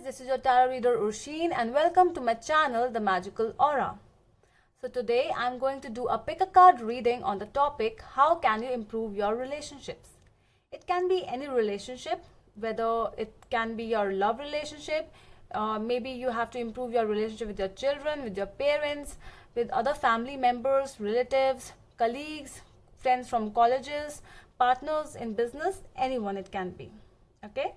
this is your tarot reader Ursheen and welcome to my channel The Magical Aura. So today I'm going to do a pick a card reading on the topic how can you improve your relationships. It can be any relationship, whether it can be your love relationship, maybe you have to improve your relationship with your children, with your parents, with other family members, relatives, colleagues, friends from colleges, partners in business, anyone it can be. Okay?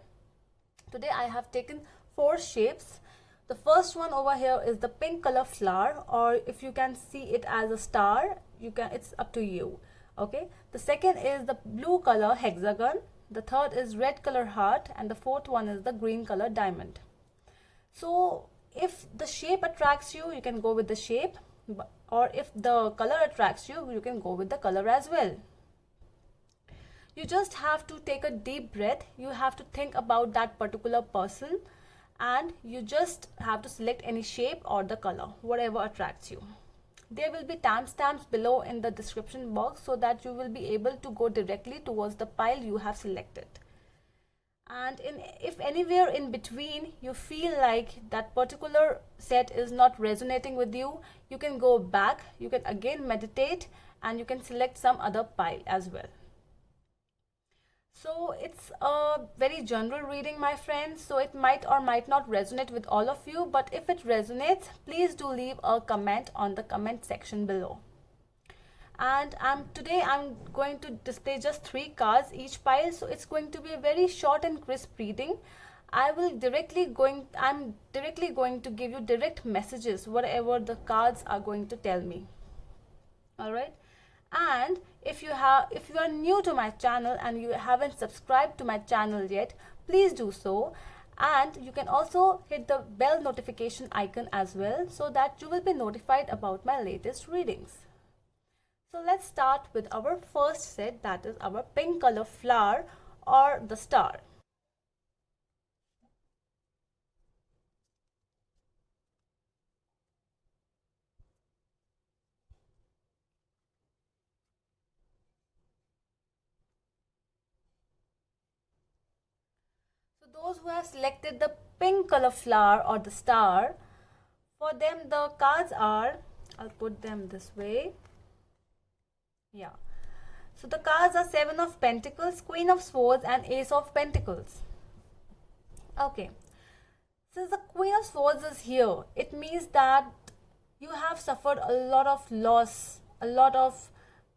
Today I have taken 4 shapes. The first one over here is the pink color flower, or if you can see it as a star, it's up to you. Okay, the second is the blue color hexagon, the third is red color heart, and the fourth one is the green color diamond. So if the shape attracts you, you can go with the shape, or if the color attracts you, you can go with the color as well. You just have to take a deep breath. You have to think about that particular person and you just have to select any shape or the color, whatever attracts you. There will be timestamps below in the description box so that you will be able to go directly towards the pile you have selected. And if anywhere in between you feel like that particular set is not resonating with you, you can go back, you can again meditate and you can select some other pile as well. So it's a very general reading, my friends, so it might or might not resonate with all of you, but if it resonates, please do leave a comment on the comment section below. And today I'm going to display just 3 cards each pile, so it's going to be a very short and crisp reading. I'm directly going to give you direct messages, whatever the cards are going to tell me. All right. And if you are new to my channel and you haven't subscribed to my channel yet, please do so, and you can also hit the bell notification icon as well so that you will be notified about my latest readings. So let's start with our first set, that is our pink color flower or the star. Those who have selected the pink color flower or the star, for them the cards are, I'll put them this way. Yeah. So the cards are 7 of Pentacles, Queen of Swords and Ace of Pentacles. Okay. Since the Queen of Swords is here, it means that you have suffered a lot of loss, a lot of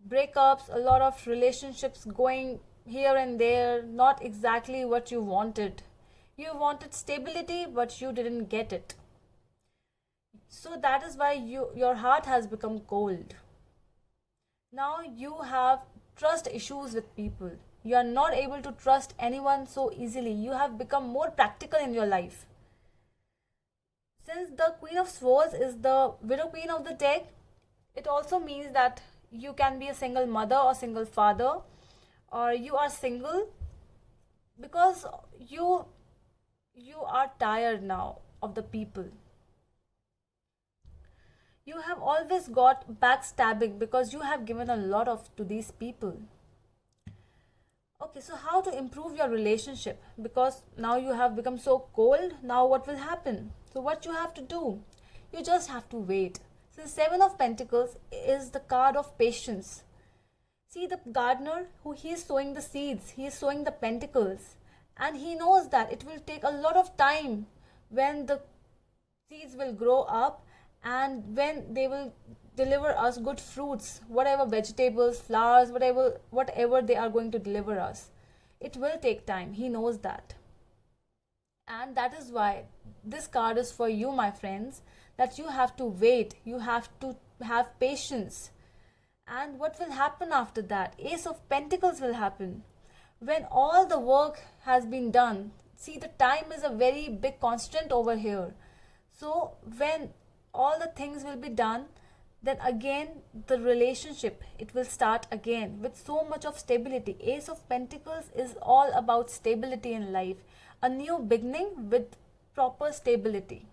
breakups, a lot of relationships going here and there, not exactly what you wanted. You wanted stability, but you didn't get it. So that is why your heart has become cold. Now you have trust issues with people. You are not able to trust anyone so easily. You have become more practical in your life. Since the Queen of Swords is the widow queen of the deck, it also means that you can be a single mother or single father, or you are single because you are tired now of the people. You have always got backstabbing because you have given a lot to these people. Okay, so how to improve your relationship? Because now you have become so cold, now what will happen? So what you have to do? You just have to wait. So the 7 of Pentacles is the card of patience. See the gardener he is sowing the seeds, he is sowing the pentacles, and he knows that it will take a lot of time when the seeds will grow up and when they will deliver us good fruits, whatever vegetables, flowers, whatever they are going to deliver us. It will take time, he knows that. And that is why this card is for you, my friends, that you have to wait, you have to have patience. And what will happen after that? Ace of Pentacles will happen. When all the work has been done, see the time is a very big constant over here. So when all the things will be done, then again the relationship, it will start again with so much of stability. Ace of Pentacles is all about stability in life. A new beginning with proper stability.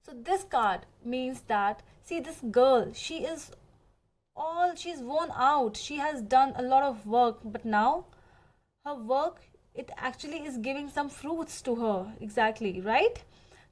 So this card means that, see this girl, she's worn out. She has done a lot of work, but now her work it actually is giving some fruits to her. Exactly, right?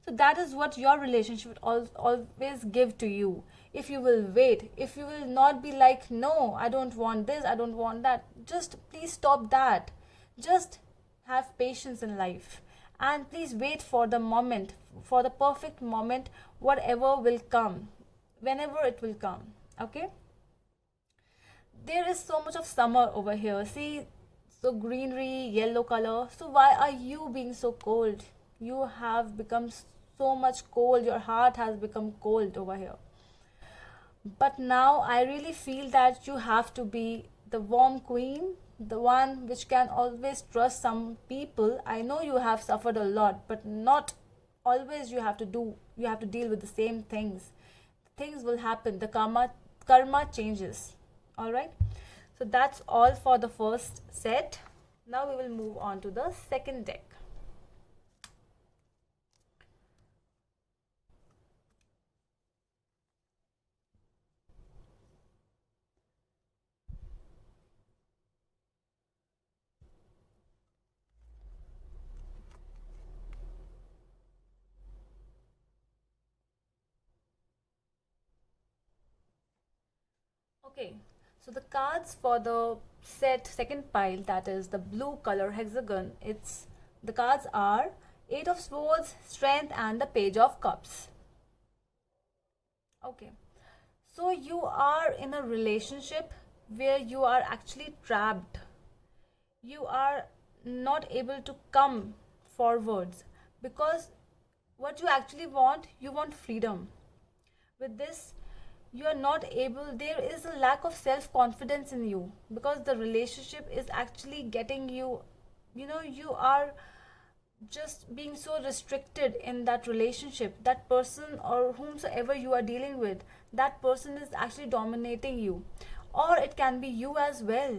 So that is what your relationship will always give to you. If you will wait, if you will not be like, no, I don't want this, I don't want that, just please stop that. Just have patience in life, and please wait for the moment, for the perfect moment, whatever will come, whenever it will come. Okay, there is so much of summer over here. See, so greenery, yellow color. So why are you being so cold? You have become so much cold. Your heart has become cold over here. But now I really feel that you have to be the warm queen, the one which can always trust some people. I know you have suffered a lot, but not always you have to deal with the same things. Things will happen. The karma changes. All right? So that's all for the first set. Now we will move on to the second deck. Okay, so the cards for the set second pile, that is the blue color hexagon, it's the cards are Eight of Swords, Strength, and the Page of Cups. Okay, so you are in a relationship where you are actually trapped. You are not able to come forwards because what you want freedom. With this, you are not able, there is a lack of self confidence in you because the relationship is actually getting you, you are just being so restricted in that relationship. That person or whomsoever you are dealing with, that person is actually dominating you, or it can be you as well.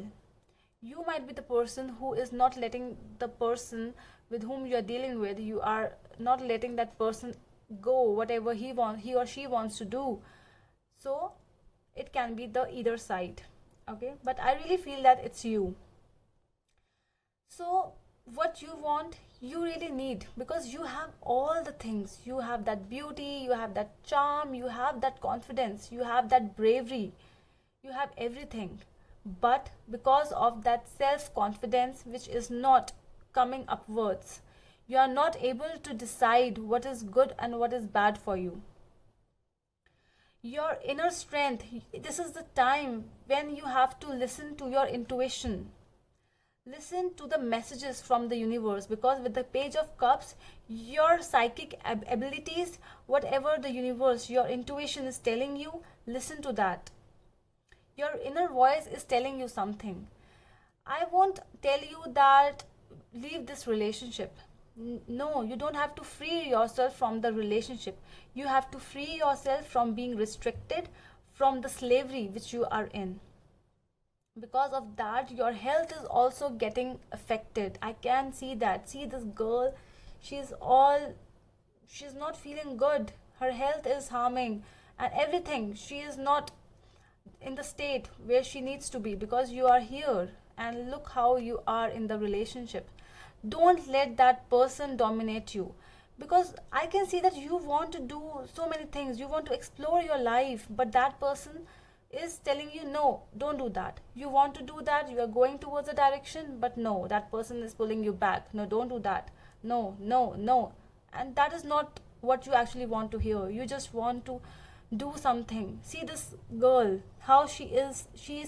You might be the person who is not letting the person with whom you are dealing with, you are not letting that person go whatever he or she wants to do. So it can be the either side. Okay, but I really feel that it's you. So what you want, you really need, because you have all the things. You have that beauty, you have that charm, you have that confidence, you have that bravery, you have everything. But because of that self confidence which is not coming upwards, you are not able to decide what is good and what is bad for you. Your inner strength, this is the time when you have to listen to your intuition, listen to the messages from the universe, because with the Page of Cups, your psychic abilities, whatever the universe, your intuition is telling you, listen to that. Your inner voice is telling you something. I won't tell you that leave this relationship. No, you don't have to free yourself from the relationship. You have to free yourself from being restricted, from the slavery which you are in. Because of that, your health is also getting affected. I can see that. See this girl, she's not feeling good. Her health is harming and everything. She is not in the state where she needs to be because you are here, and look how you are in the relationship. Don't let that person dominate you, because I can see that you want to do so many things, you want to explore your life, but that person is telling you, no, don't do that. You want to do that, you are going towards a direction, but no, that person is pulling you back. No, don't do that. No, no, no. And that is not what you actually want to hear. You just want to do something. See this girl, how she is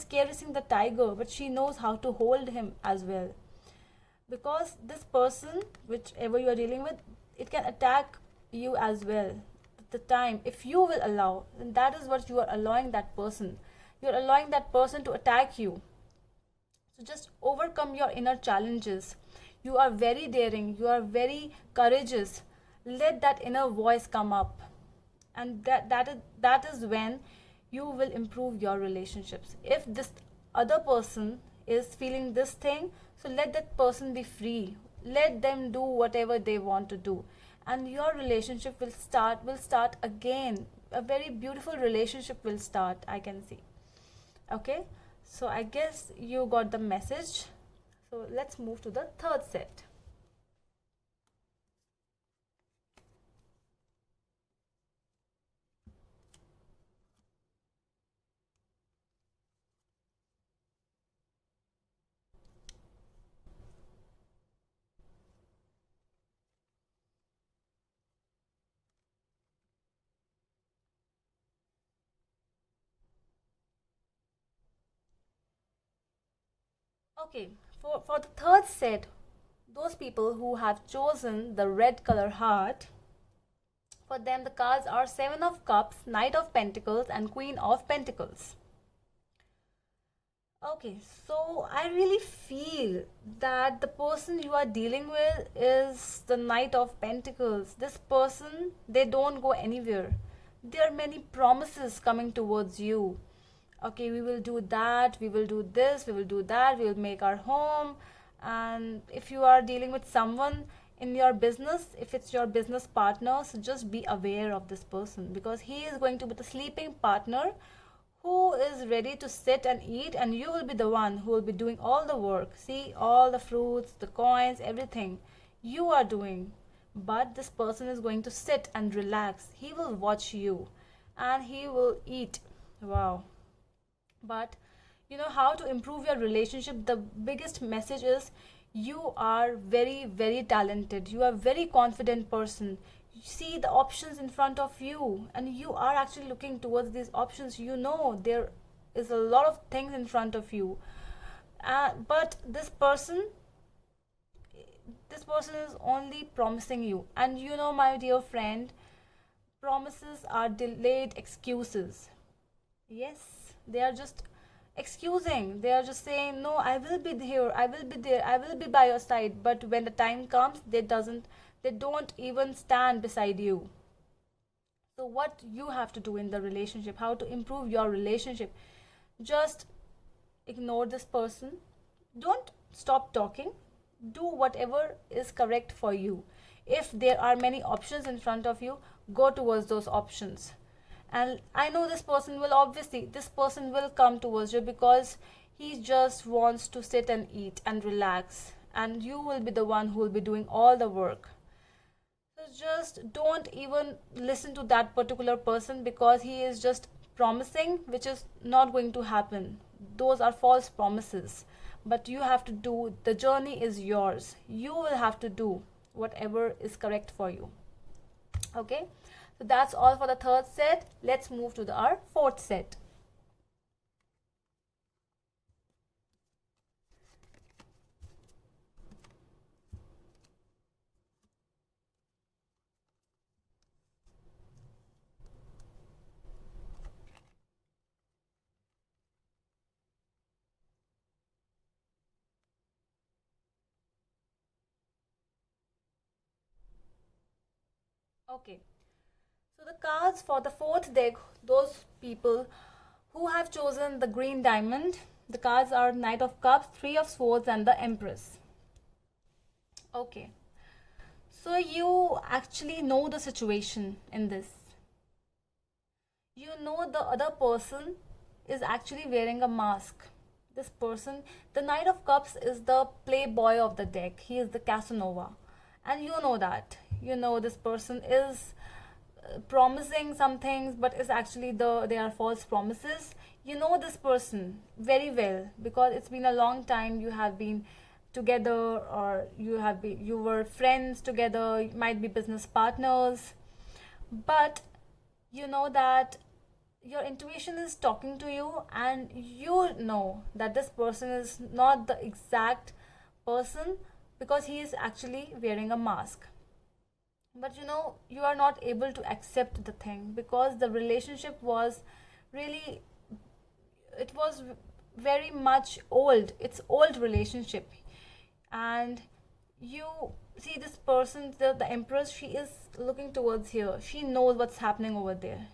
caressing the tiger, but she knows how to hold him as well. Because this person, whichever you are dealing with, it can attack you as well. The time, if you will allow, then that is what you are allowing that person. You're allowing that person to attack you. So just overcome your inner challenges. You are very daring, you are very courageous. Let that inner voice come up, and that is when you will improve your relationships. If this other person is feeling this thing, so let that person be free. Let them do whatever they want to do, and your relationship will start again. A very beautiful relationship will start, I can see. Okay, so I guess you got the message. So let's move to the third set. Okay, for the third set, those people who have chosen the red color heart, for them the cards are Seven of Cups, Knight of Pentacles, and Queen of Pentacles. Okay, so I really feel that the person you are dealing with is the Knight of Pentacles. This person, they don't go anywhere. There are many promises coming towards you. Okay, we will do that, we will do this, we will do that, we will make our home. And if you are dealing with someone in your business, if it's your business partner, so just be aware of this person, because he is going to be the sleeping partner who is ready to sit and eat, and you will be the one who will be doing all the work. See, all the fruits, the coins, everything you are doing, but this person is going to sit and relax. He will watch you and he will eat. Wow. But you know how to improve your relationship. The biggest message is you are very, very talented, you are very confident person. You see the options in front of you and you are actually looking towards these options. You know there is a lot of things in front of you, but this person is only promising you. And you know, my dear friend, promises are delayed excuses. Yes, they are just excusing. They are just saying, no, I will be here, I will be there, I will be by your side. But when the time comes, they don't even stand beside you. So what you have to do in the relationship, how to improve your relationship, just ignore this person. Don't stop talking. Do whatever is correct for you. If there are many options in front of you, go towards those options. And I know this person will come towards you because he just wants to sit and eat and relax, and you will be the one who will be doing all the work. So just don't even listen to that particular person, because he is just promising which is not going to happen. Those are false promises. But you have to do, the journey is yours. You will have to do whatever is correct for you. Okay, so that's all for the third set. Let's move to our fourth set. Okay, so the cards for the fourth deck, those people who have chosen the green diamond, the cards are Knight of Cups, Three of Swords, and the Empress. Okay, so you actually know the situation in this. You know the other person is actually wearing a mask. This person, the Knight of Cups, is the playboy of the deck. He is the Casanova. And you know that. You know this person is promising some things, but is actually they are false promises. You know this person very well, because it's been a long time you have been together, or you were friends together, you might be business partners. But you know that your intuition is talking to you, and you know that this person is not the exact person, because he is actually wearing a mask. But you know, you are not able to accept the thing, because the relationship was really, it was very much old. It's old relationship. And you see this person, the Empress, she is looking towards here. She knows what's happening over there.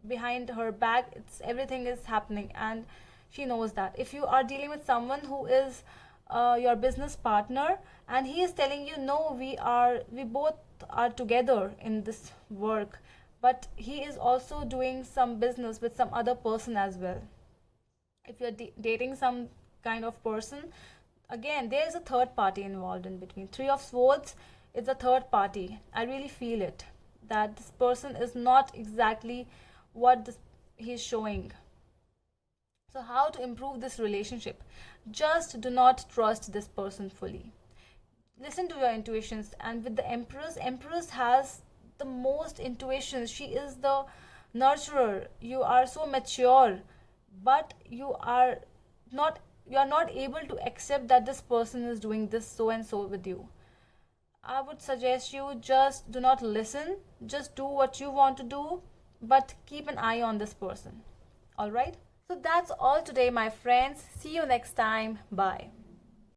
Behind her back, it's everything is happening, and she knows that. If you are dealing with someone who is your business partner, and he is telling you, no, we both are together in this work, but he is also doing some business with some other person as well. If you're dating some kind of person, again, there is a third party involved in between. Three of Swords is a third party. I really feel it, that this person is not exactly what he's showing. So how to improve this relationship? Just do not trust this person fully. Listen to your intuitions. And with the Empress has the most intuitions. She is the nurturer. You are so mature, but you are not able to accept that this person is doing this so and so with you. I would suggest you just do not listen, just do what you want to do, but keep an eye on this person. All right? So that's all today, my friends. See you next time. Bye.